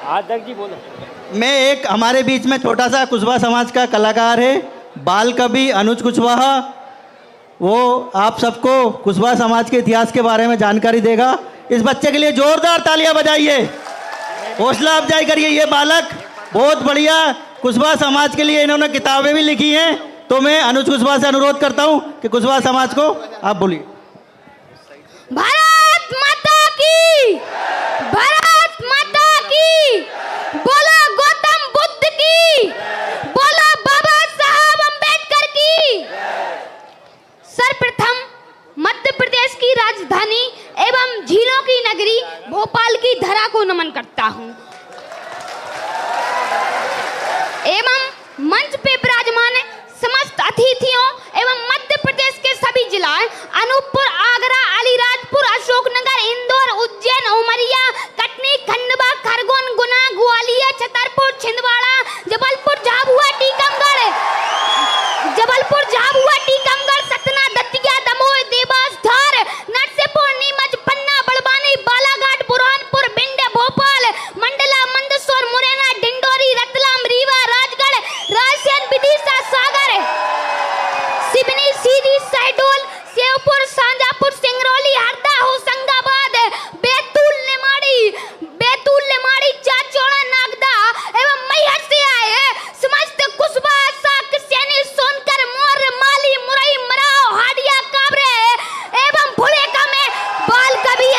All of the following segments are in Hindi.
आदर्श जी बोलो। मैं एक हमारे बीच में छोटा सा कुशवाहा समाज का कलाकार है, बाल कवि अनुज कुशवाहा। वो आप सबको कुशवाहा समाज के इतिहास के बारे में जानकारी देगा। इस बच्चे के लिए जोरदार तालियां बजाइए, हौसला अफजाई करिए। ये बालक बहुत बढ़िया कुशवाहा समाज के लिए इन्होंने किताबें भी लिखी हैं। तो मैं अनुज कुशवाहा से अनुरोध करता हूं कि कुशवाहा समाज को आप बोलिए। भारत माता की, भारत माता की, बोलो गौतम बुद्ध की, बोलो बाबा साहब अम्बेडकर की। सर्वप्रथम मध्य प्रदेश की राजधानी एवं झीलों की नगरी भोपाल की धरा को नमन करता हूं एवं मंच पे विराजमान समस्त अतिथियों एवं मध्य प्रदेश के सभी जिला अनूपपुर, आगरा, अलीराजपुर, अशोकनगर, इंदौर, उज्जैन, उमरिया, कटनी, खंडवा, खरगोन, गुना, ग्वालियर, छतरपुर, छिंदवाड़ा, जबलपुर, झाबुआ, टीकमगढ़, सतना, दतिया, दमोह, देवास, धार, नरसिंहपुर, नीमच, पन्ना, बड़वानी, बालाघाट, बुरहानपुर, भिंड, भोपाल, मंडला, मंदसौर, मुरैना, डिंडोरी, रतलाम, रीवा, राजगढ़, रायसेन, विदिशा, सागर, सिवनी, सीधी, शहडोल, सेवपुर, शाहजहांपुर, सिंगरौली, हरदा, होशंगाबाद, बैतूल, निमाड़ी, चाचौड़ा, नागदा एवं मैहर से आए समस्त कुशवाहा, साक, सैनी, सोनकर, मोर, माली, मुरई, मराव, हाडिया, काबरे एवं भुलेका में बाल कवि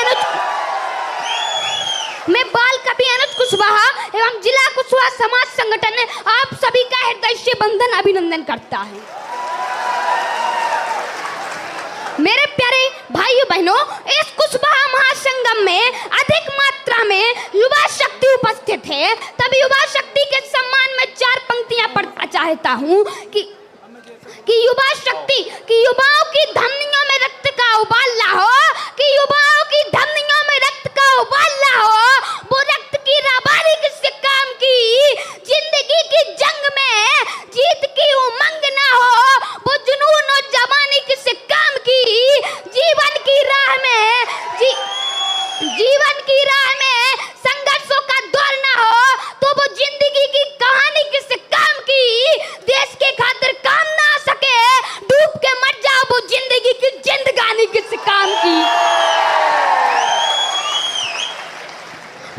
अनुज कुशवाहा एवं जिला कुशवाहा समाज संगठन आप सभी का हृदय से बंधन अभिनंदन करता है। मेरे प्यारे भाइयों बहनों, इस कुशवाहा महासंगम में अधिक मात्रा में युवा शक्ति उपस्थित है। तब युवा शक्ति के सम्मान में 4 पंक्तियां पढ़ना चाहता हूं कि युवा शक्ति, कि युवाओं की धमनियों में रक्त का उबाल हो, कि युवाओं की धमनियों में रक्त का उबाल हो। वो रक्त की रबारी किससे काम की, जिंदगी की जंग में जीत की उमंग ना हो। वो जुनून और जवानी किससे काम की, जीवन की राह में संघर्षों का दौर ना हो। तो वो जिंदगी की कहानी किससे काम की, देश के खातिर काम ना आ सके, डूब के मर जाओ। वो जिंदगी की जिंदगानी किससे काम की।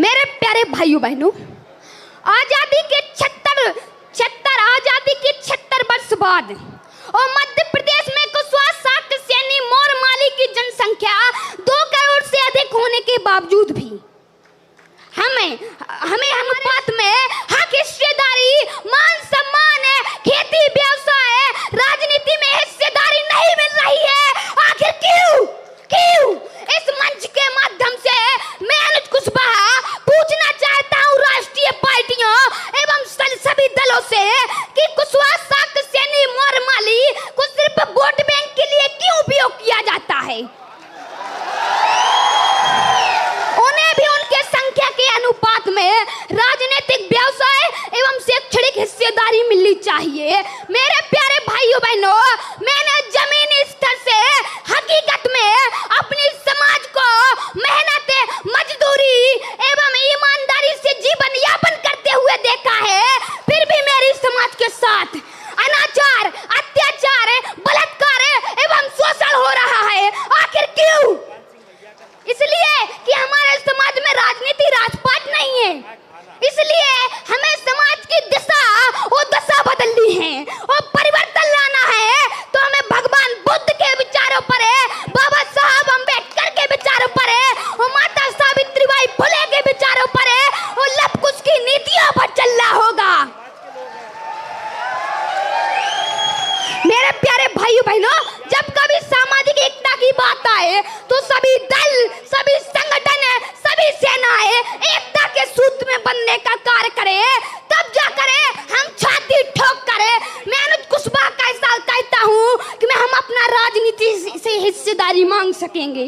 मेरे प्यारे भाइयों बहनों, आजादी के 76 वर्ष बाद और मध्य प्रदेश में कुशवाहा, साक, सैनी, मोर, माली की जनसंख्या 2 करोड़ से अधिक होने के बावजूद भी हमें अनुपात में हक, हिस्सेदारी, मान सम्मान, खेती, व्यवसाय, राजनीति में हिस्सेदारी नहीं मिल रही है। आखिर क्यों? इस मंच के माध्यम से मैं अनुज कुशवाहा पूछना चाहता हूँ राष्ट्रीय पार्टियों एवं सभी दलों से कि कुशवाहा, साक, सैनी, मोर, माली को सिर्फ वोट बैंक के लिए क्यों उपयोग किया जाता है। उन्हें भी उनके संख्या के अनुपात में राजनीतिक, व्यवसाय एवं शैक्षणिक हिस्सेदारी मिलनी चाहिए। मेरे प्यारे भाइयों बहनों, मैंने जमीनी स्तर से हकीकत में अपने समाज को मेहनत, मजदूरी एवं ईमानदारी से जीवन यापन करते हुए देखा है। फिर भी मेरी समाज के साथ अनाचार, अत्याचार, बलात्कार एवं शोषण हो रहा है। आखिर क्यों? इसलिए कि हमारे समाज में राजनीति राजपाट नहीं है। इसलिए हमें समाज की दिशा और दशा बदलनी है और परिवर्तन लाना है। तो हमें भगवान बुद्ध के विचारों पर, बाबा साहब अम्बेडकर के विचारों पर और माता सावित्रीबाई फुले के विचारों पर और लव कुश की नीतियों पर चलना होगा। मेरे प्यारे भाइयों बहनों, जब कभी सामाजिक एकता की बात आए तो सभी दल, सभी संगठन, सभी सेनाएं एकता के सूत्र में बनने का कार्य करें, तब जाकर हम छाती ठोक कर मैं अनुज कुशवाहा का ऐसा कहता हूं कि मैं हम अपना राजनीति से हिस्सेदारी मांग सकेंगे।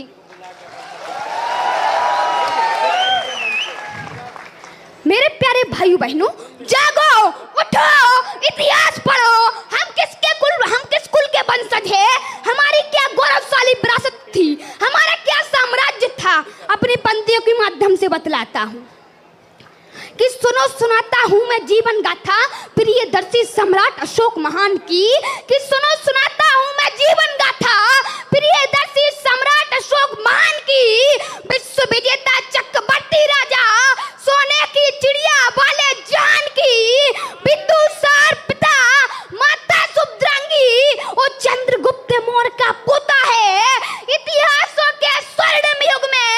मेरे प्यारे भाइयों बहनों, जागो, उठो, इतिहास पढ़ो। हम किस कुल के वंशज हैं? हमारी क्या गौरवशाली विरासत थी? हमारा क्या साम्राज्य था? अपनी पंक्तियों के माध्यम से बतलाता हूँ कि सुनो सुनाता हूँ मैं जीवन गाथा प्रियदर्शी सम्राट अशोक महान की। कि सुनो सुनाता हूँ मैं जीवन गाथा प्रियदर्शी सम्राट अशोक महान की। विश्व विजेता चक्रवर्ती राजा सोने की चिड़िया वाले जान की। बिंदुसार पिता माता सुभद्रांगी वो चंद्रगुप्त मौर्य का पोता है। इतिहासों के स्वर्णिम युग में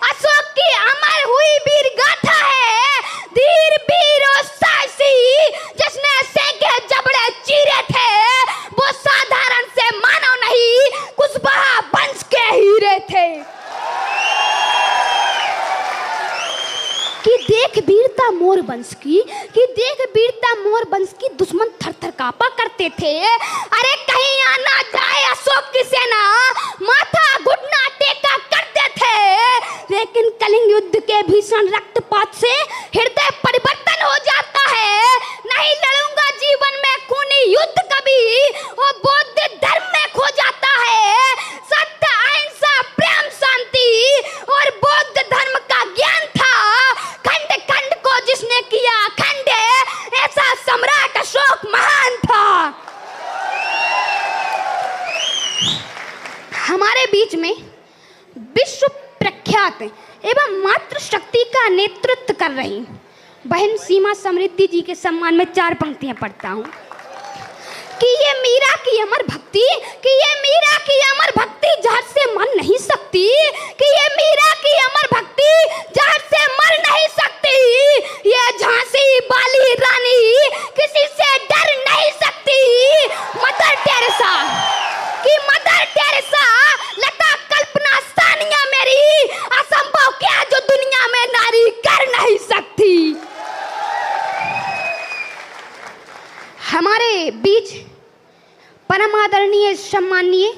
अशोक की अमर हुई वीर गाथा है। धीर वीर और साहसी जिसने सेंके जबड़े चीरे थे वो साधारण से मानव नहीं कुशवाहा वंश के हीरे थे। कि देख वीरता मोर वंश की। कि देख वीरता मोर वंश की दुश्मन थर थर कांपा करते थे। अरे कहीं आना जाए अशोक की सेना माथा घुटना टेका करते थे। लेकिन कलिंग युद्ध के भीषण रक्तपात से हृदय परिवर्तन हो जाता है। नहीं लड़ूंगा जीवन में खूनी युद्ध कभी वो बौद्ध धर्म में खो जाता है। सत्य अहिंसा प्रेम शांति और बौद्ध धर्म का ज्ञान था। खंड खंड को जिसने किया अखंड ऐसा सम्राट अशोक महान था। हमारे बीच में विश्व प्रख्यात एवं मातृशक्ति का नेतृत्व कर रही बहन सीमा समृद्धि जी के सम्मान में 4 पंक्तियां पढ़ता हूँ। कि ये मीरा की अमर भक्ति। कि ये मीरा की अमर भक्ति जहर से मर नहीं सकती। कि ये मीरा की अमर भक्ति जहर से मर नहीं सकती। ये झांसी वाली रानी किसी से डर नहीं सकती। Mother Teresa. कि मदर टेरेसा लता कल्पना सानिया मेरी असंभव क्या जो दुनिया में नारी कर नहीं सकती। हमारे बीच परम आदरणीय सम्माननीय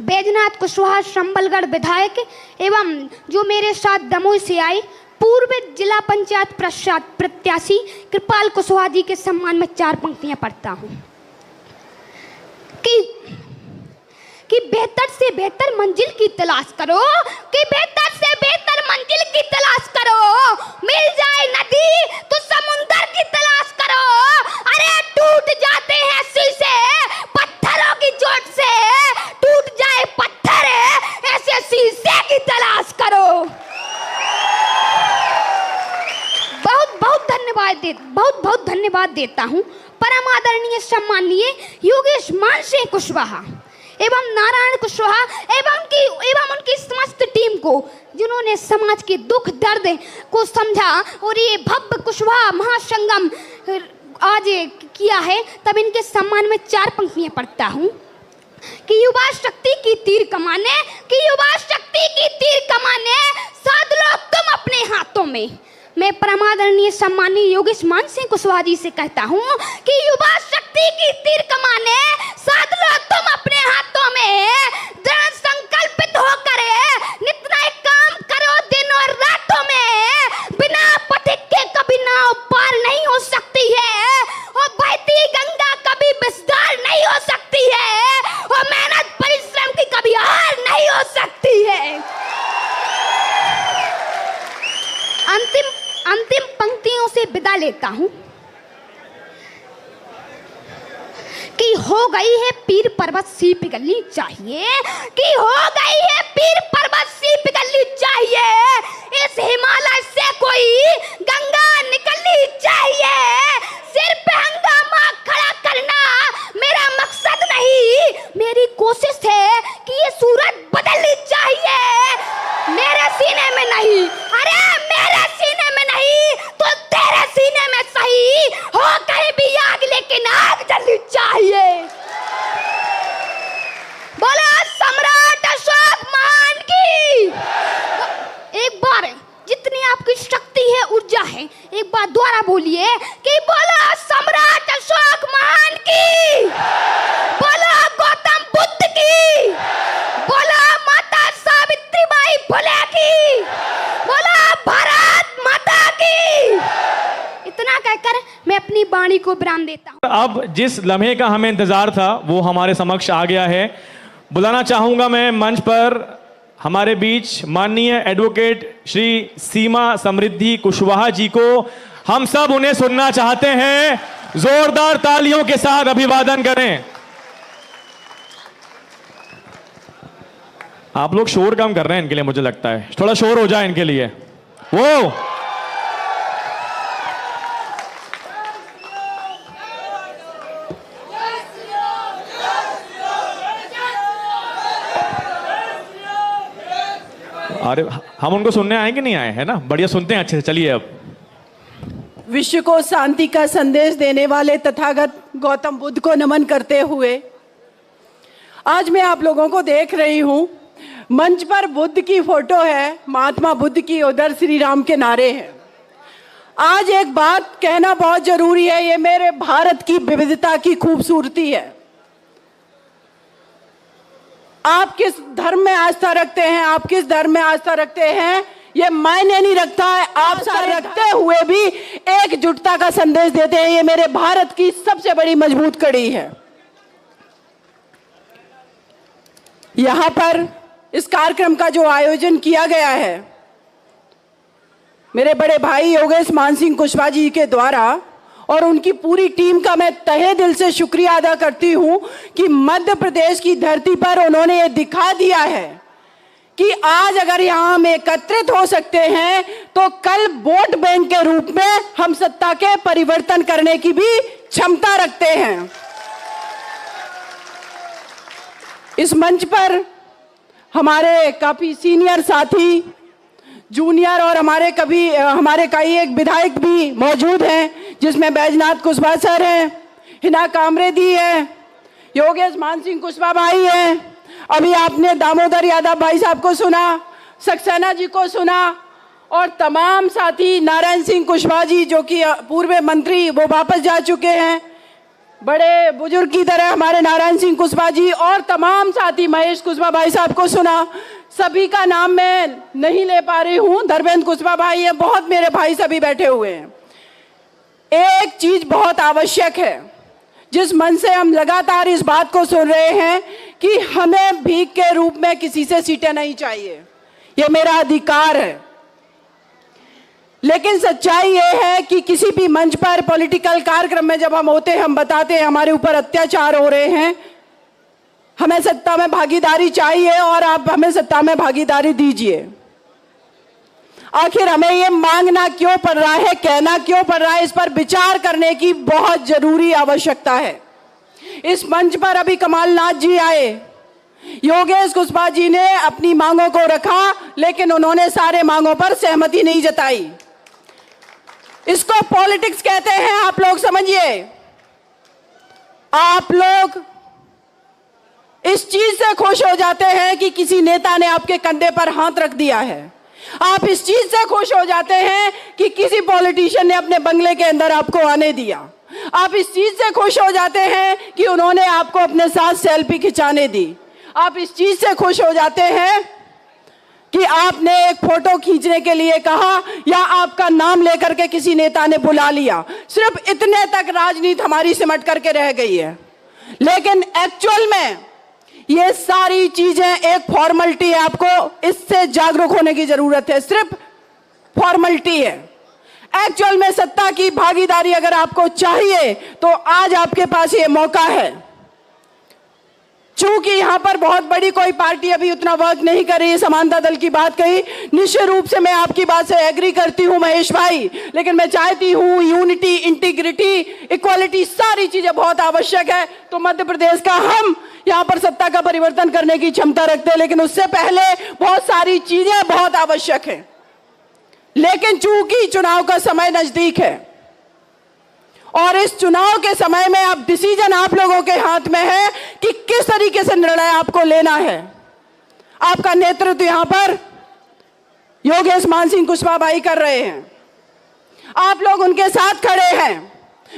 बैजनाथ कुशवाहा संबलगढ़ विधायक एवं जो मेरे साथ दमोह से आए पूर्व जिला पंचायत प्रत्याशी कृपाल कुशवाहा जी के सम्मान में 4 पंक्तियां पढ़ता हूं। कि बेहतर से बेहतर मंजिल की तलाश करो। कि बेहतर से बेहतर मंजिल की तलाश करो। मिल जाए नदी तो समुंदर की तलाश करो। अरे टूट जाते हैं शीशे पत्थरों की चोट से। टूट जाए पत्थर ऐसे शीशे की तलाश करो। बहुत धन्यवाद देता हूँ परम आदरणीय सम्माननीय योगेश मान सिंह कुशवाहा एवं नारायण कुशवाहा एवं उनकी समस्त टीम को जिन्होंने समाज के दुख दर्द को समझा और ये भव्य कुशवाहा महासंगम आज किया है। तब इनके सम्मान में 4 पंक्तियां पढ़ता हूँ। कि युवा शक्ति की तीर कमाने। कि युवा शक्ति की तीर कमाने साध लो तुम अपने हाथों में। मैं परमादरणीय सम्माननीय योगेश मान सिंह कुशवाहा जी से कहता हूँ कि युवा शक्ति की तीर कमाने साध लो तुम अपने हाथों में। दृढ़ संकल्पित होकर नित नए काम करो दिन और रातों में। बिना पथिक के कभी नाव पार नहीं हो सकती है और बहती गंगा कभी विस्तार नहीं हो सकती है और मेहनत परिश्रम की कभी हार नहीं हो सकती है। अंतिम पंक्तियों से विदा लेता हूं कि हो गई है पीर पर्वत सी पिघलनी चाहिए। कि हो गई है पीर पर्वत सी पिघलनी चाहिए। इस हिमालय से कोई गंगा निकलनी चाहिए। सिर पे हंगामा खड़ा करना मेरा मकसद नहीं। मेरी कोशिश है कि ये सूरत बदलनी चाहिए। मेरे सीने में नहीं, अरे मेरे सीने में नहीं तो तेरे सीने में सही हो कहीं भी आग, लेकिन आग जलनी चाहिए। बोला सम्राट अशोक महान की। एक बार जितनी आपकी शक्ति है ऊर्जा है एक बार दोबारा बोलिए कि बोला सम्राट अशोक महान की। बोला गौतम बुद्ध की। बोला माता सावित्रीबाई फुले की। बोला भारत माता की। इतना कहकर मैं अपनी वाणी को विराम देता हूँ। अब जिस लम्हे का हमें इंतजार था वो हमारे समक्ष आ गया है। बुलाना चाहूंगा मैं मंच पर हमारे बीच माननीय एडवोकेट श्री सीमा समृद्धि कुशवाहा जी को हम सब उन्हें सुनना चाहते हैं। जोरदार तालियों के साथ अभिवादन करें। आप लोग शोर कम कर रहे हैं इनके लिए, मुझे लगता है थोड़ा शोर हो जाए इनके लिए। वो अरे हम उनको सुनने आए कि नहीं आए, है ना? बढ़िया, सुनते हैं अच्छे से। चलिए अब विश्व को शांति का संदेश देने वाले तथागत गौतम बुद्ध को नमन करते हुए आज मैं आप लोगों को देख रही हूं। मंच पर बुद्ध की फोटो है, महात्मा बुद्ध की, उधर श्री राम के नारे हैं। आज एक बात कहना बहुत जरूरी है, ये मेरे भारत की विविधता की खूबसूरती है। आप किस धर्म में आस्था रखते हैं, आप किस धर्म में आस्था रखते हैं, ये मायने नहीं रखता है। आप सारे रखते हुए भी एकजुटता का संदेश देते हैं, ये मेरे भारत की सबसे बड़ी मजबूत कड़ी है। यहां पर इस कार्यक्रम का जो आयोजन किया गया है मेरे बड़े भाई योगेश मान सिंह कुशवाहा जी के द्वारा, और उनकी पूरी टीम का मैं तहे दिल से शुक्रिया अदा करती हूं कि मध्य प्रदेश की धरती पर उन्होंने ये दिखा दिया है कि आज अगर यहां हम एकत्रित हो सकते हैं तो कल वोट बैंक के रूप में हम सत्ता के परिवर्तन करने की भी क्षमता रखते हैं। इस मंच पर हमारे काफी सीनियर साथी, जूनियर और हमारे कई एक विधायक भी मौजूद हैं, जिसमें बैजनाथ कुशवाहा सर हैं, हिना कामरे दी है, योगेश मान सिंह कुशवाहा भाई हैं, अभी आपने दामोदर यादव भाई साहब को सुना, सक्सेना जी को सुना, और तमाम साथी, नारायण सिंह कुशवाहा जी जो कि पूर्व मंत्री, वो वापस जा चुके हैं, बड़े बुजुर्ग की तरह हमारे नारायण सिंह कुशवाहा जी, और तमाम साथी, महेश कुशवाहा भाई साहब को सुना। सभी का नाम मैं नहीं ले पा रही हूं। धर्मेंद्र कुशवाहा भाई है, बहुत मेरे भाई सभी बैठे हुए हैं। एक चीज बहुत आवश्यक है, जिस मन से हम लगातार इस बात को सुन रहे हैं कि हमें भीख के रूप में किसी से सीटें नहीं चाहिए, ये मेरा अधिकार है। लेकिन सच्चाई ये है कि किसी भी मंच पर पॉलिटिकल कार्यक्रम में जब हम होते हैं, हम बताते हैं हमारे ऊपर अत्याचार हो रहे हैं, हमें सत्ता में भागीदारी चाहिए और आप हमें सत्ता में भागीदारी दीजिए। आखिर हमें ये मांगना क्यों पड़ रहा है, कहना क्यों पड़ रहा है, इस पर विचार करने की बहुत जरूरी आवश्यकता है। इस मंच पर अभी कमलनाथ जी आए, योगेश कुशवाहा जी ने अपनी मांगों को रखा, लेकिन उन्होंने सारे मांगों पर सहमति नहीं जताई। इसको पॉलिटिक्स कहते हैं, आप लोग समझिए। आप लोग इस चीज से खुश हो जाते हैं कि किसी नेता ने आपके कंधे पर हाथ रख दिया है। आप इस चीज से खुश हो जाते हैं कि किसी पॉलिटिशियन ने अपने बंगले के अंदर आपको आने दिया। आप इस चीज से खुश हो जाते हैं कि उन्होंने आपको अपने साथ सेल्फी खिंचाने दी। आप इस चीज से खुश हो जाते हैं कि आपने एक फोटो खींचने के लिए कहा या आपका नाम लेकर के किसी नेता ने बुला लिया। सिर्फ इतने तक राजनीति हमारी सिमट करके रह गई है, लेकिन एक्चुअल में ये सारी चीजें एक फॉर्मेलिटी है। आपको इससे जागरूक होने की जरूरत है, सिर्फ फॉर्मेलिटी है। एक्चुअल में सत्ता की भागीदारी अगर आपको चाहिए तो आज आपके पास ये मौका है। चूंकि यहां पर बहुत बड़ी कोई पार्टी अभी उतना वर्क नहीं कर रही है, समानता दल की बात कही, निश्चित रूप से मैं आपकी बात से एग्री करती हूं महेश भाई, लेकिन मैं चाहती हूं यूनिटी, इंटीग्रिटी, इक्वालिटी, सारी चीजें बहुत आवश्यक है। तो मध्य प्रदेश का हम यहां पर सत्ता का परिवर्तन करने की क्षमता रखते हैं, लेकिन उससे पहले बहुत सारी चीजें बहुत आवश्यक है। लेकिन चूंकि चुनाव का समय नजदीक है और इस चुनाव के समय में अब डिसीजन आप लोगों के हाथ में है कि किस तरीके से निर्णय आपको लेना है। आपका नेतृत्व यहां पर योगेश मान सिंह कुशवाहा भाई कर रहे हैं, आप लोग उनके साथ खड़े हैं।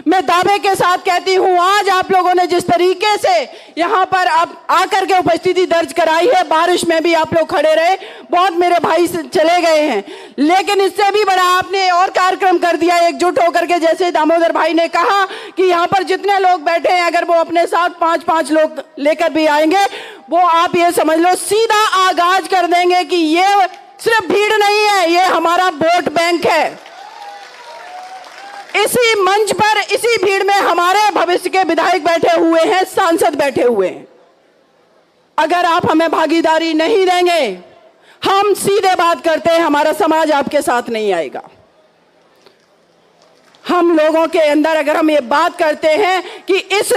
मैं दावे के साथ कहती हूं, आज आप लोगों ने जिस तरीके से यहां पर अब आकर के उपस्थिति दर्ज कराई है, बारिश में भी आप लोग खड़े रहे, बहुत मेरे भाई चले गए हैं, लेकिन इससे भी बड़ा आपने और कार्यक्रम कर दिया एकजुट होकर के। जैसे दामोदर भाई ने कहा कि यहां पर जितने लोग बैठे हैं, अगर वो अपने साथ 5-5 लोग लेकर भी आएंगे, वो आप ये समझ लो सीधा आगाज कर देंगे कि ये सिर्फ भीड़ नहीं है, ये हमारा वोट बैंक है। इसी मंच पर, इसी भीड़ में हमारे भविष्य के विधायक बैठे हुए हैं, सांसद बैठे हुए हैं। अगर आप हमें भागीदारी नहीं देंगे, हम सीधे बात करते हैं, हमारा समाज आपके साथ नहीं आएगा। हम लोगों के अंदर अगर हम ये बात करते हैं कि इस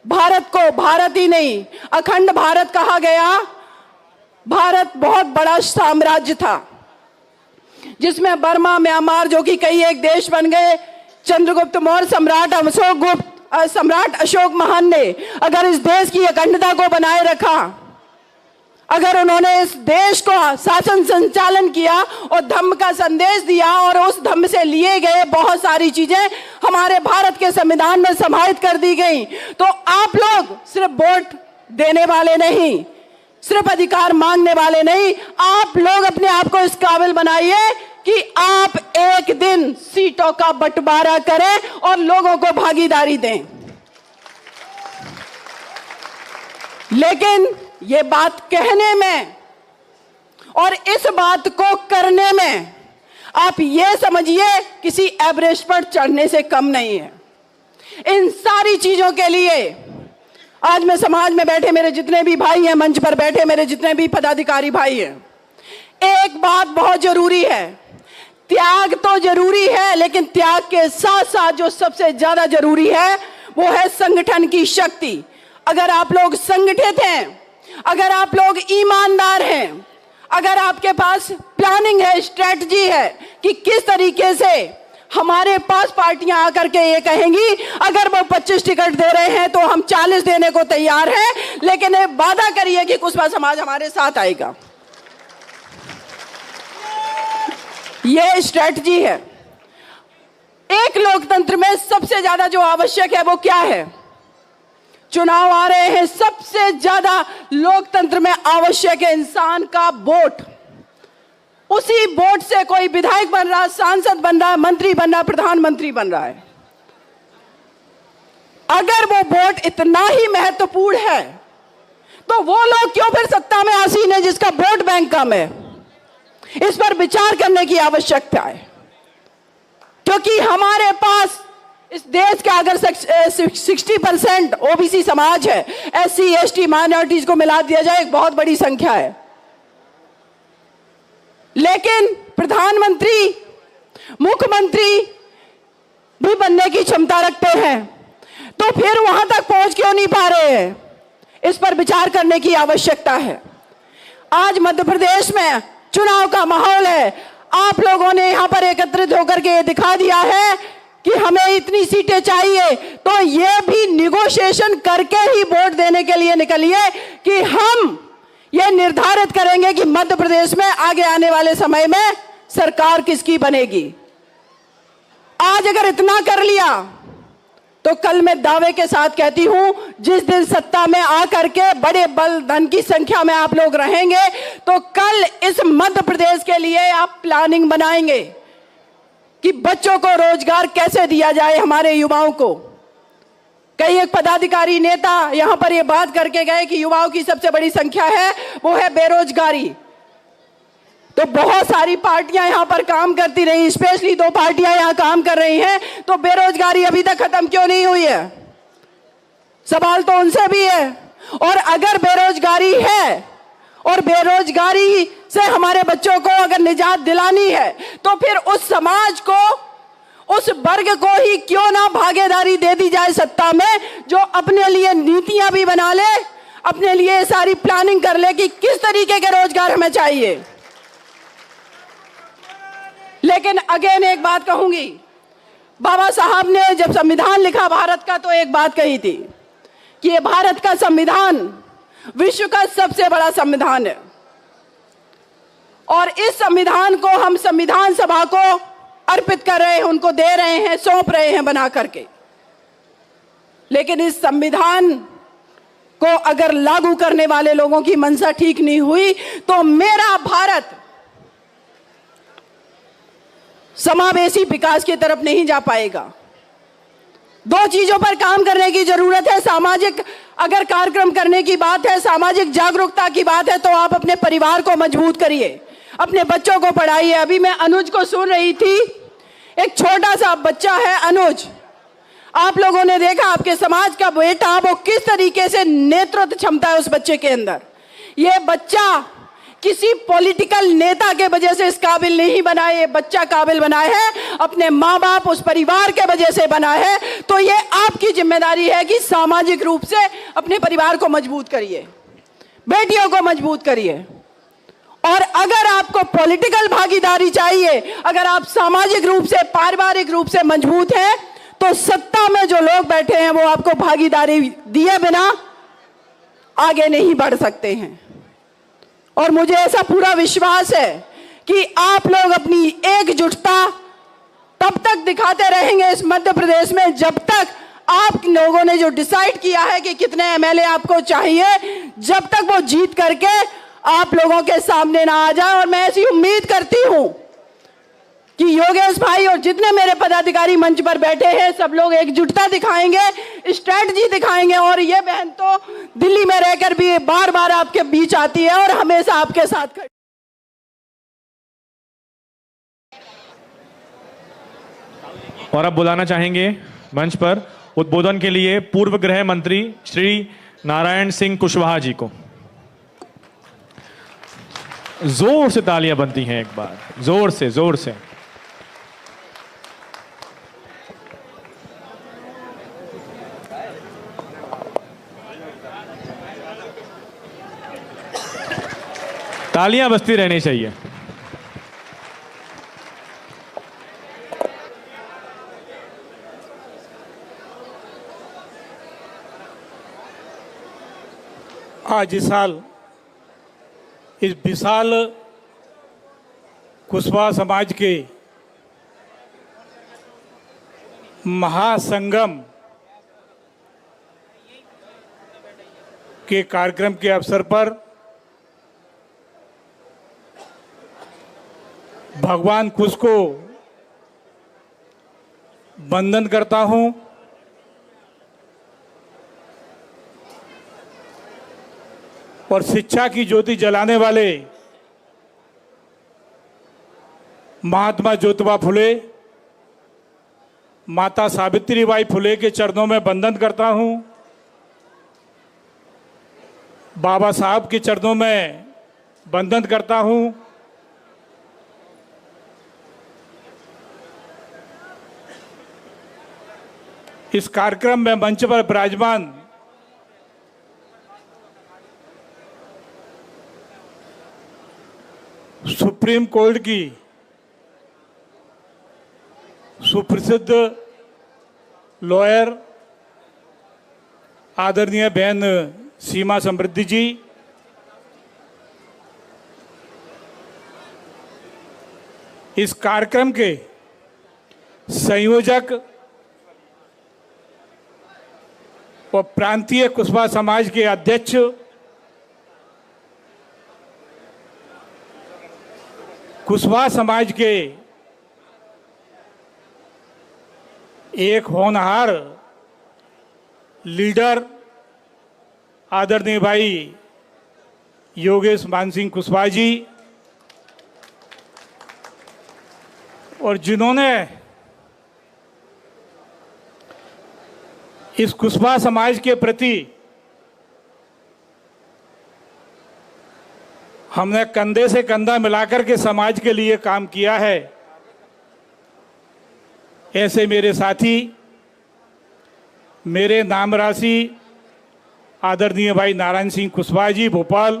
भारत को भारत ही नहीं अखंड भारत कहा गया, भारत बहुत बड़ा साम्राज्य था जिसमें बर्मा, म्यांमार जो कि कई एक देश बन गए। चंद्रगुप्त मौर्य सम्राट अशोक महान ने अगर इस देश की अखंडता को बनाए रखा, अगर उन्होंने इस देश को शासन संचालन किया और धम्म का संदेश दिया और उस धम्म से लिए गए बहुत सारी चीजें हमारे भारत के संविधान में समाहित कर दी गई, तो आप लोग सिर्फ वोट देने वाले नहीं, सिर्फ अधिकार मांगने वाले नहीं, आप लोग अपने आप को इस काबिल बनाइए कि आप एक दिन सीटों का बंटवारा करें और लोगों को भागीदारी दें। लेकिन ये बात कहने में और इस बात को करने में आप ये समझिए किसी एवरेस्ट पर चढ़ने से कम नहीं है। इन सारी चीजों के लिए आज मैं समाज में बैठे मेरे जितने भी भाई हैं, मंच पर बैठे मेरे जितने भी पदाधिकारी भाई हैं, एक बात बहुत जरूरी है, त्याग तो जरूरी है, लेकिन त्याग के साथ साथ जो सबसे ज्यादा जरूरी है वो है संगठन की शक्ति। अगर आप लोग संगठित हैं, अगर आप लोग ईमानदार हैं, अगर आपके पास प्लानिंग है, स्ट्रेटजी है कि किस तरीके से हमारे पास पार्टियां आकर के ये कहेंगी अगर वो 25 टिकट दे रहे हैं तो हम 40 देने को तैयार हैं, लेकिन ये वादा करिए कि कुशवाहा समाज हमारे साथ आएगा। ये स्ट्रेटजी है। एक लोकतंत्र में सबसे ज्यादा जो आवश्यक है वो क्या है? चुनाव आ रहे हैं, सबसे ज्यादा लोकतंत्र में आवश्यक है इंसान का वोट। उसी वोट से कोई विधायक बन रहा, सांसद बन रहा, मंत्री बन रहा, प्रधानमंत्री बन रहा है। अगर वो वोट इतना ही महत्वपूर्ण है तो वो लोग क्यों फिर सत्ता में आसीन है जिसका वोट बैंक कम है? इस पर विचार करने की आवश्यकता है, क्योंकि हमारे पास इस देश का अगर 60% ओबीसी समाज है, एससी एसटी माइनॉरिटीज को मिला दिया जाए एक बहुत बड़ी संख्या है, लेकिन प्रधानमंत्री मुख्यमंत्री भी बनने की क्षमता रखते हैं, तो फिर वहां तक पहुंच क्यों नहीं पा रहे हैं? इस पर विचार करने की आवश्यकता है। आज मध्य प्रदेश में चुनाव का माहौल है, आप लोगों ने यहां पर एकत्रित होकर के दिखा दिया है कि हमें इतनी सीटें चाहिए, तो ये भी निगोशिएशन करके ही वोट देने के लिए निकलिए कि हम ये निर्धारित करेंगे कि मध्य प्रदेश में आगे आने वाले समय में सरकार किसकी बनेगी। आज अगर इतना कर लिया तो कल मैं दावे के साथ कहती हूं, जिस दिन सत्ता में आकर के बड़े बल धन की संख्या में आप लोग रहेंगे, तो कल इस मध्य प्रदेश के लिए आप प्लानिंग बनाएंगे कि बच्चों को रोजगार कैसे दिया जाए, हमारे युवाओं को। कई एक पदाधिकारी नेता यहां पर ये बात करके गए कि युवाओं की सबसे बड़ी संख्या है वो है बेरोजगारी। तो बहुत सारी पार्टियां यहां पर काम करती रही, स्पेशली 2 पार्टियां यहां काम कर रही हैं, तो बेरोजगारी अभी तक खत्म क्यों नहीं हुई है? सवाल तो उनसे भी है। और अगर बेरोजगारी है और बेरोजगारी से हमारे बच्चों को अगर निजात दिलानी है, तो फिर उस समाज को, उस वर्ग को ही क्यों ना भागीदारी दे दी जाए सत्ता में, जो अपने लिए नीतियां भी बना ले, अपने लिए सारी प्लानिंग कर ले कि किस तरीके के रोजगार हमें चाहिए। लेकिन अगेन एक बात कहूंगी, बाबा साहब ने जब संविधान लिखा भारत का, तो एक बात कही थी कि ये भारत का संविधान विश्व का सबसे बड़ा संविधान है, और इस संविधान को हम संविधान सभा को अर्पित कर रहे हैं, उनको दे रहे हैं, सौंप रहे हैं बना करके। लेकिन इस संविधान को अगर लागू करने वाले लोगों की मंशा ठीक नहीं हुई, तो मेरा भारत समावेशी विकास की तरफ नहीं जा पाएगा। 2 चीजों पर काम करने की जरूरत है, सामाजिक अगर कार्यक्रम करने की बात है, सामाजिक जागरूकता की बात है, तो आप अपने परिवार को मजबूत करिए, अपने बच्चों को पढ़ाइए। अभी मैं अनुज को सुन रही थी, एक छोटा सा बच्चा है अनुज, आप लोगों ने देखा आपके समाज का बेटा, वो किस तरीके से नेतृत्व क्षमता है उस बच्चे के अंदर। ये बच्चा किसी पॉलिटिकल नेता के वजह से इस काबिल नहीं बना, ये बच्चा काबिल बना है अपने माँ बाप, उस परिवार के वजह से बना है। तो ये आपकी जिम्मेदारी है कि सामाजिक रूप से अपने परिवार को मजबूत करिए, बेटियों को मजबूत करिए। और अगर आपको पॉलिटिकल भागीदारी चाहिए, अगर आप सामाजिक रूप से, पारिवारिक रूप से मजबूत हैं, तो सत्ता में जो लोग बैठे हैं वो आपको भागीदारी दिए बिना आगे नहीं बढ़ सकते हैं। और मुझे ऐसा पूरा विश्वास है कि आप लोग अपनी एकजुटता तब तक दिखाते रहेंगे इस मध्य प्रदेश में, जब तक आप लोगों ने जो डिसाइड किया है कि कितने एमएलए आपको चाहिए, जब तक वो जीत करके आप लोगों के सामने ना आ जाए। और मैं ऐसी उम्मीद करती हूं कि योगेश भाई और जितने मेरे पदाधिकारी मंच पर बैठे हैं, सब लोग एकजुटता दिखाएंगे, स्ट्रैटेजी दिखाएंगे। और ये बहन तो दिल्ली में रहकर भी बार बार आपके बीच आती है और हमेशा आपके साथ खड़ी। और अब बुलाना चाहेंगे मंच पर उद्बोधन के लिए पूर्व गृह मंत्री श्री नारायण सिंह कुशवाहा जी को। जोर से तालियां बनती हैं एक बार, जोर से, जोर से। तालियां बजती रहनी चाहिए। आज इस साल इस विशाल कुशवाहा समाज के महासंगम के कार्यक्रम के अवसर पर भगवान कुश को वंदन करता हूं। और शिक्षा की ज्योति जलाने वाले महात्मा ज्योतिबा फुले, माता सावित्रीबाई फुले के चरणों में वंदन करता हूं। बाबा साहब के चरणों में वंदन करता हूं। इस कार्यक्रम में मंच पर विराजमान सुप्रीम कोर्ट की सुप्रसिद्ध लॉयर आदरणीय बहन सीमा समृद्धि जी, इस कार्यक्रम के संयोजक और प्रांतीय कुशवाहा समाज के अध्यक्ष कुशवाहा समाज के एक होनहार लीडर आदरणीय भाई योगेश मानसिंह कुशवाहा जी, और जिन्होंने इस कुशवाहा समाज के प्रति हमने कंधे से कंधा मिलाकर के समाज के लिए काम किया है, ऐसे मेरे साथी, मेरे नाम राशि आदरणीय भाई नारायण सिंह कुशवाहा जी भोपाल,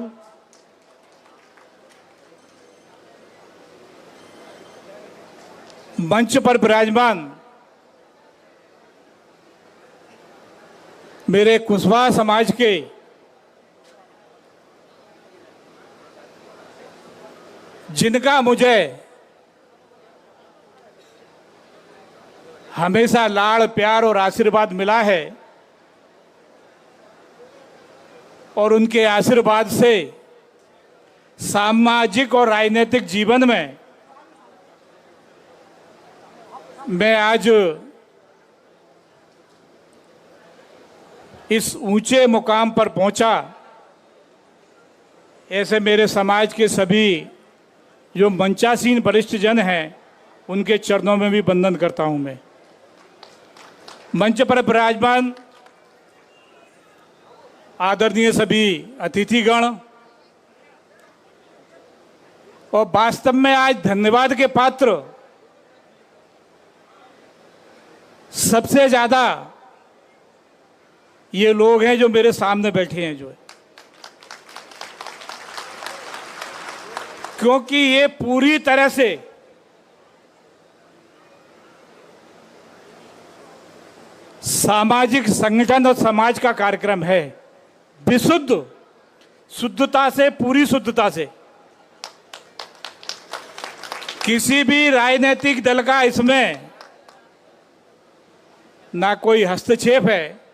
मंच पर विराजमान मेरे कुशवाहा समाज के जिनका मुझे हमेशा लाड़ प्यार और आशीर्वाद मिला है, और उनके आशीर्वाद से सामाजिक और राजनीतिक जीवन में मैं आज इस ऊंचे मुकाम पर पहुंचा, ऐसे मेरे समाज के सभी जो मंचासीन वरिष्ठ जन हैं उनके चरणों में भी वंदन करता हूं मैं। मंच पर विराजमान आदरणीय सभी अतिथिगण और वास्तव में आज धन्यवाद के पात्र सबसे ज्यादा ये लोग हैं जो मेरे सामने बैठे हैं, जो है, क्योंकि ये पूरी तरह से सामाजिक संगठन और समाज का कार्यक्रम है। विशुद्ध शुद्धता से, पूरी शुद्धता से, किसी भी राजनीतिक दल का इसमें ना कोई हस्तक्षेप है,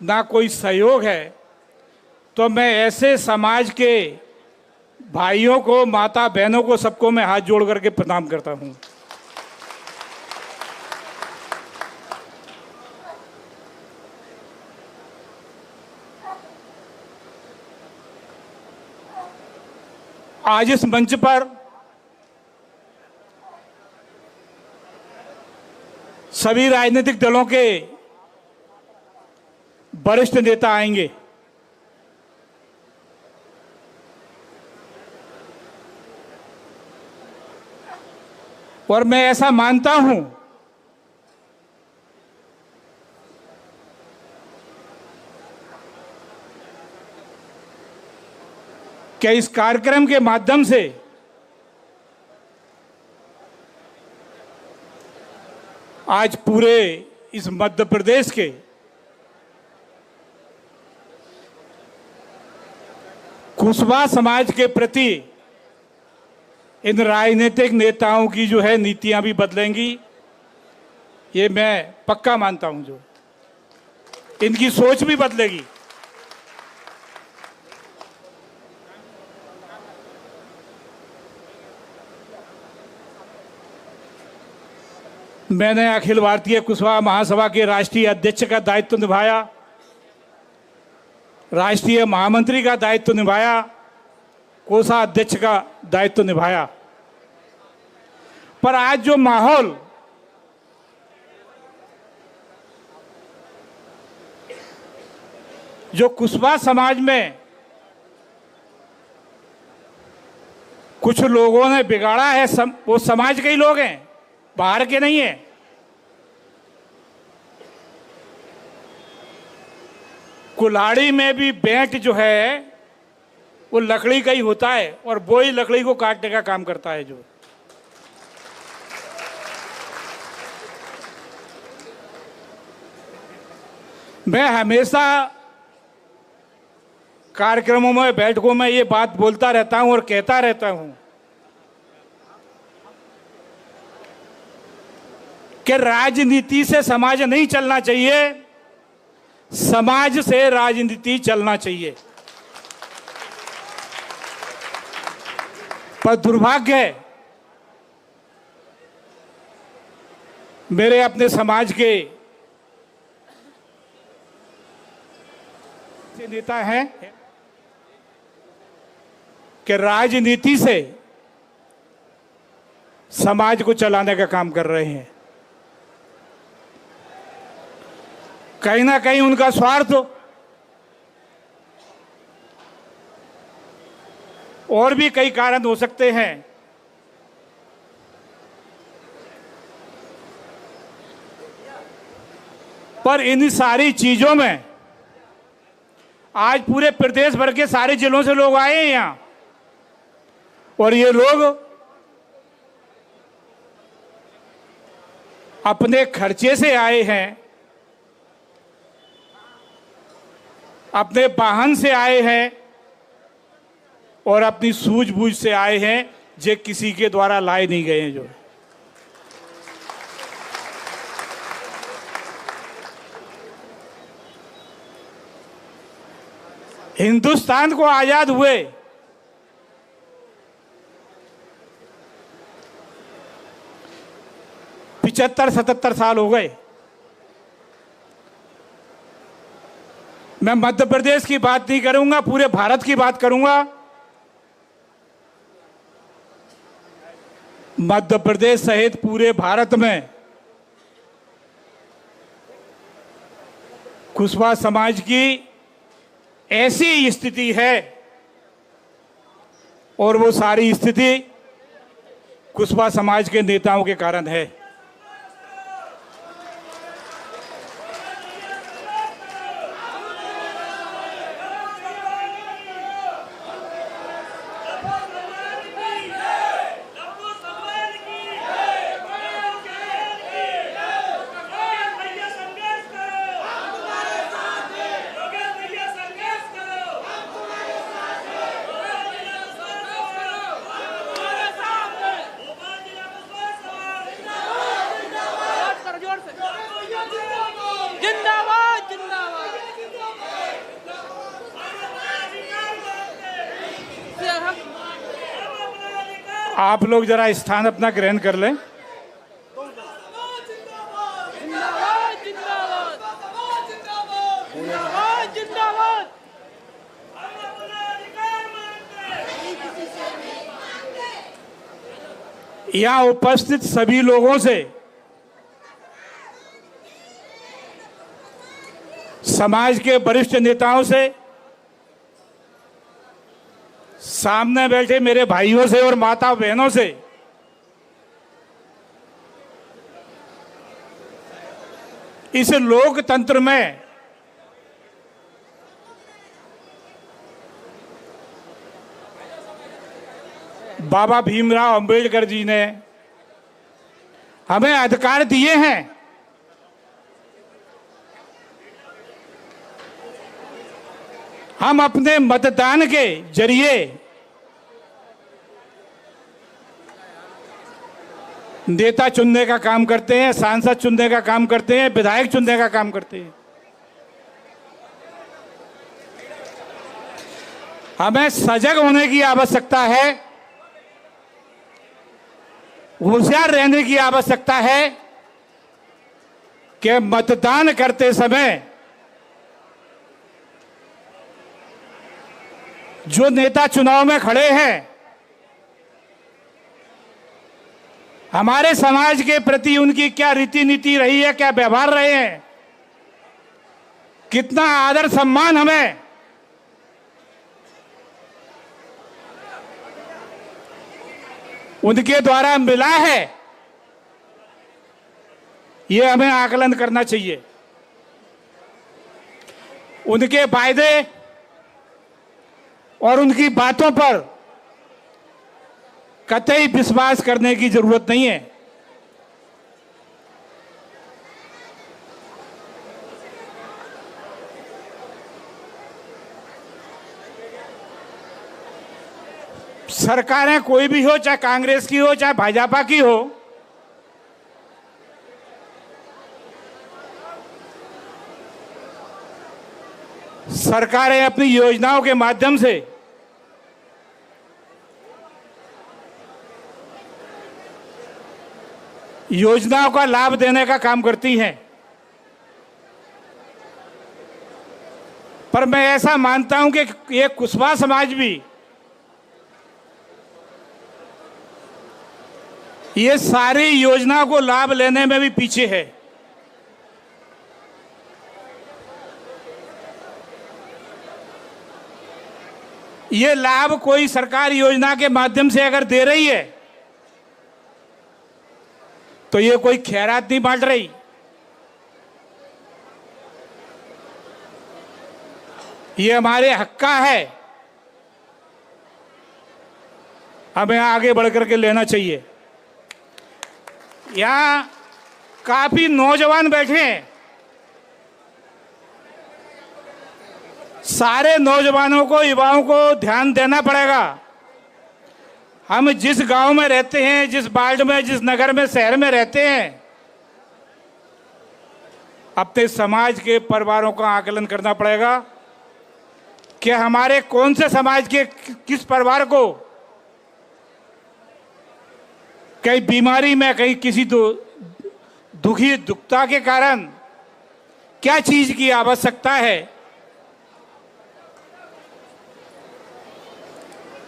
ना कोई सहयोग है। तो मैं ऐसे समाज के भाइयों को, माता बहनों को, सबको मैं हाथ जोड़ करके प्रणाम करता हूं। आज इस मंच पर सभी राजनीतिक दलों के वरिष्ठ नेता आएंगे। और मैं ऐसा मानता हूं कि इस कार्यक्रम के माध्यम से आज पूरे इस मध्य प्रदेश के कुशवाहा समाज के प्रति इन राजनीतिक नेताओं की जो है नीतियां भी बदलेंगी, ये मैं पक्का मानता हूं। जो इनकी सोच भी बदलेगी। मैंने अखिल भारतीय कुशवाहा महासभा के राष्ट्रीय अध्यक्ष का दायित्व निभाया, राष्ट्रीय महामंत्री का दायित्व निभाया, कोषाध्यक्ष का दायित्व निभाया। पर आज जो माहौल जो कुशवाहा समाज में कुछ लोगों ने बिगाड़ा है, वो समाज के ही लोग हैं, बाहर के नहीं है। कुल्हाड़ी में भी बेंट जो है वो लकड़ी का ही होता है और वो ही लकड़ी को काटने का काम करता है। जो मैं हमेशा कार्यक्रमों में, बैठकों में ये बात बोलता रहता हूं और कहता रहता हूं कि राजनीति से समाज नहीं चलना चाहिए, समाज से राजनीति चलना चाहिए। पर दुर्भाग्य है, मेरे अपने समाज के नेता हैं कि राजनीति से समाज को चलाने का काम कर रहे हैं। कहीं ना कहीं उनका स्वार्थ और भी कई कारण हो सकते हैं, पर इन सारी चीजों में आज पूरे प्रदेश भर के सारे जिलों से लोग आए हैं यहां, और ये लोग अपने खर्चे से आए हैं, अपने वाहन से आए हैं और अपनी सूझबूझ से आए हैं, जे किसी के द्वारा लाए नहीं गए हैं। जो हिंदुस्तान को आजाद हुए 75-77 साल हो गए। मैं मध्य प्रदेश की बात नहीं करूंगा, पूरे भारत की बात करूंगा। मध्य प्रदेश सहित पूरे भारत में कुशवाहा समाज की ऐसी स्थिति है, और वो सारी स्थिति कुशवाहा समाज के नेताओं के कारण है। आप लोग जरा स्थान अपना ग्रहण कर लें। यहाँ उपस्थित सभी लोगों से, समाज के वरिष्ठ नेताओं से, सामने बैठे मेरे भाइयों से और माता बहनों से इस लोकतंत्र में बाबा भीमराव अंबेडकर जी ने हमें अधिकार दिए हैं। हम अपने मतदान के जरिए नेता चुनने का काम करते हैं, सांसद चुनने का काम करते हैं, विधायक चुनने का काम करते हैं। हमें सजग होने की आवश्यकता है, होशियार रहने की आवश्यकता है कि मतदान करते समय जो नेता चुनाव में खड़े हैं, हमारे समाज के प्रति उनकी क्या रीति नीति रही है, क्या व्यवहार रहे हैं, कितना आदर सम्मान हमें उनके द्वारा मिला है, ये हमें आकलन करना चाहिए। उनके वायदे और उनकी बातों पर कतई विश्वास करने की जरूरत नहीं है। सरकारें कोई भी हो, चाहे कांग्रेस की हो चाहे भाजपा की हो, सरकारें अपनी योजनाओं के माध्यम से योजनाओं का लाभ देने का काम करती हैं। पर मैं ऐसा मानता हूं कि ये कुशवाहा समाज भी ये सारी योजनाओं को लाभ लेने में भी पीछे है। ये लाभ कोई सरकार योजना के माध्यम से अगर दे रही है तो ये कोई खैरात नहीं बांट रही, ये हमारे हक का है, हमें आगे बढ़कर के लेना चाहिए। यहां काफी नौजवान बैठे हैं, सारे नौजवानों को, युवाओं को ध्यान देना पड़ेगा। हम जिस गांव में रहते हैं, जिस वार्ड में, जिस नगर में, शहर में रहते हैं, अपने समाज के परिवारों का आकलन करना पड़ेगा कि हमारे कौन से समाज के किस परिवार को कहीं बीमारी में, कहीं किसी दुखता के कारण क्या चीज की आवश्यकता है,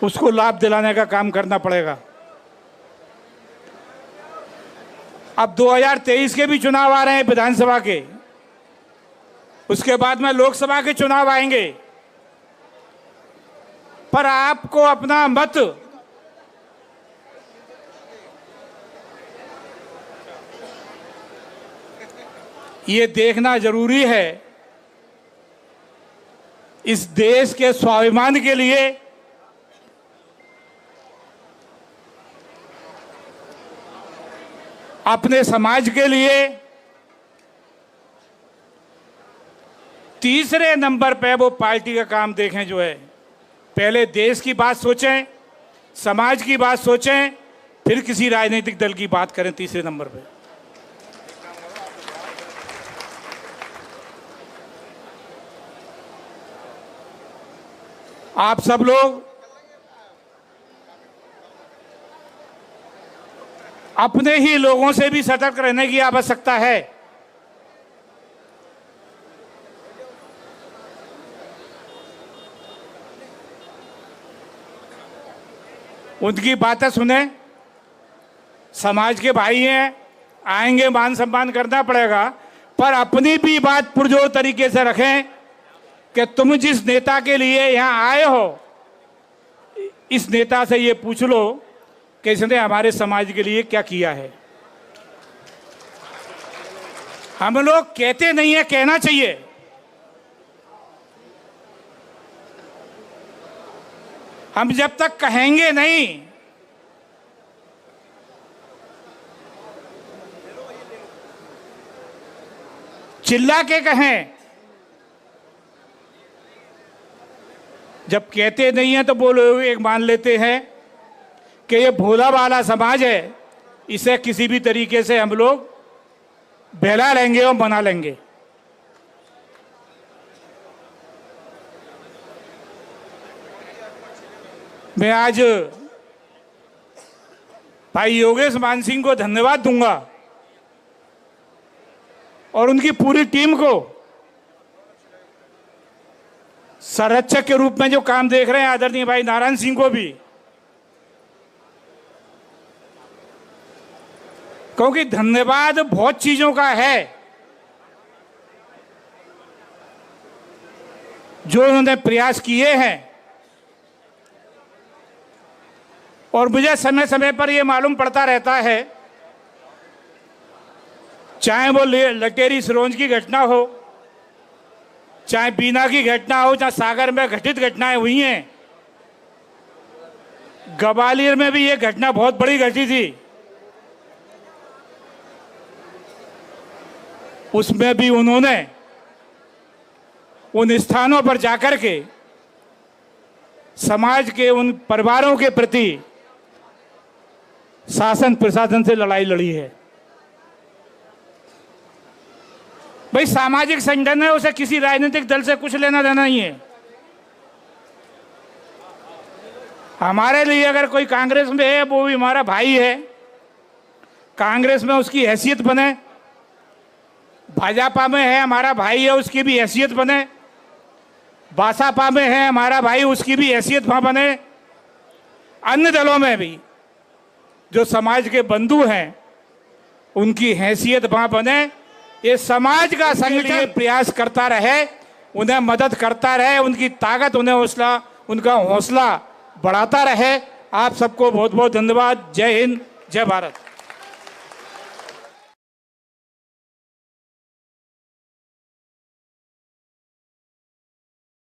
उसको लाभ दिलाने का काम करना पड़ेगा। अब 2023 के भी चुनाव आ रहे हैं विधानसभा के, उसके बाद में लोकसभा के चुनाव आएंगे, पर आपको अपना मत ये देखना जरूरी है, इस देश के स्वाभिमान के लिए अपने समाज के लिए तीसरे नंबर पे वो पार्टी का काम देखें जो है। पहले देश की बात सोचें, समाज की बात सोचें, फिर किसी राजनीतिक दल की बात करें तीसरे नंबर पे। आप सब लोग अपने ही लोगों से भी सतर्क रहने की आवश्यकता है। उनकी बातें सुने, समाज के भाई हैं, आएंगे, मान सम्मान करना पड़ेगा, पर अपनी भी बात पुरजोर तरीके से रखें कि तुम जिस नेता के लिए यहां आए हो, इस नेता से ये पूछ लो कि इसने हमारे समाज के लिए क्या किया है। हम लोग कहते नहीं है, कहना चाहिए। हम जब तक कहेंगे नहीं, चिल्ला के कहें, जब कहते नहीं है तो बोलो एक मान लेते हैं कि ये भोला वाला समाज है, इसे किसी भी तरीके से हम लोग बहला लेंगे और मना लेंगे। मैं आज भाई योगेश मान सिंह को धन्यवाद दूंगा और उनकी पूरी टीम को, संरक्षक के रूप में जो काम देख रहे हैं आदरणीय भाई नारायण सिंह को भी, क्योंकि धन्यवाद बहुत चीजों का है जो उन्होंने प्रयास किए हैं। और मुझे समय समय पर यह मालूम पड़ता रहता है, चाहे वो लटेरी सिरोंज की घटना हो, चाहे बीना की घटना हो, चाहे सागर में घटित घटनाएं हुई हैं, ग्वालियर में भी ये घटना बहुत बड़ी घटी थी, उसमें भी उन्होंने उन स्थानों पर जाकर के समाज के उन परिवारों के प्रति शासन प्रशासन से लड़ाई लड़ी है। भाई सामाजिक संगठन है, उसे किसी राजनीतिक दल से कुछ लेना देना नहीं है। हमारे लिए अगर कोई कांग्रेस में है वो भी हमारा भाई है, कांग्रेस में उसकी हैसियत बने, भाजपा में है हमारा भाई है उसकी भी हैसियत बने, बासपा में है हमारा भाई उसकी भी हैसियत वहां बने, अन्य दलों में भी जो समाज के बंधु हैं उनकी हैसियत वहां बने। ये समाज का संगठन प्रयास करता रहे, उन्हें मदद करता रहे, उनकी ताकत, उन्हें हौसला, उनका हौसला बढ़ाता रहे। आप सबको बहुत बहुत धन्यवाद। जय हिंद, जय भारत।